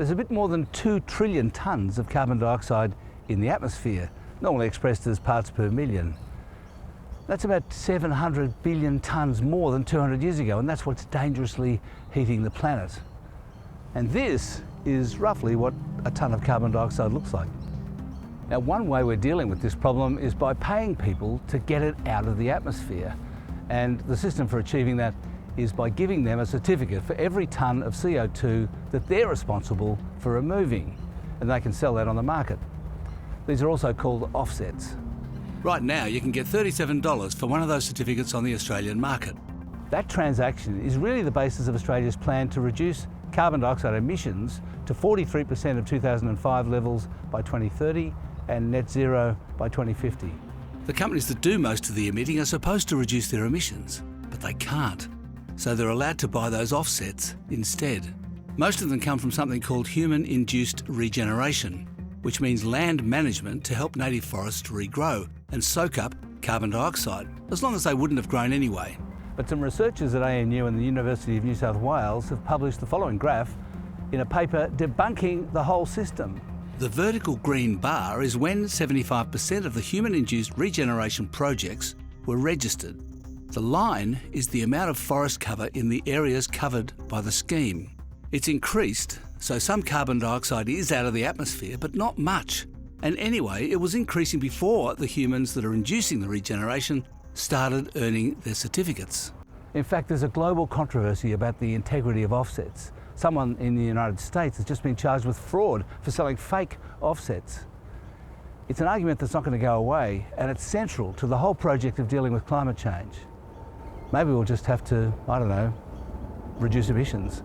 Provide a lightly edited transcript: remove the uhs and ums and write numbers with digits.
There's a bit more than 2 trillion tonnes of carbon dioxide in the atmosphere, normally expressed as parts per million. That's about 700 billion tonnes more than 200 years ago, and that's what's dangerously heating the planet. And this is roughly what a tonne of carbon dioxide looks like. Now, one way we're dealing with this problem is by paying people to get it out of the atmosphere. And the system for achieving that is by giving them a certificate for every tonne of CO₂ that they're responsible for removing, and they can sell that on the market. These are also called offsets. Right now, you can get $37 for one of those certificates on the Australian market. That transaction is really the basis of Australia's plan to reduce carbon dioxide emissions to 43% of 2005 levels by 2030 and net zero by 2050. The companies that do most of the emitting are supposed to reduce their emissions, but they can't. So they're allowed to buy those offsets instead. Most of them come from something called human-induced regeneration, which means land management to help native forests regrow and soak up carbon dioxide, as long as they wouldn't have grown anyway. But some researchers at ANU and the University of New South Wales have published the following graph in a paper debunking the whole system. The vertical green bar is when 75% of the human-induced regeneration projects were registered. The line is the amount of forest cover in the areas covered by the scheme. It's increased, so some carbon dioxide is out of the atmosphere, but not much. And anyway, it was increasing before the humans that are inducing the regeneration started earning their certificates. In fact, there's a global controversy about the integrity of offsets. Someone in the United States has just been charged with fraud for selling fake offsets. It's an argument that's not going to go away, and it's central to the whole project of dealing with climate change. Maybe we'll just have to, I don't know, reduce emissions.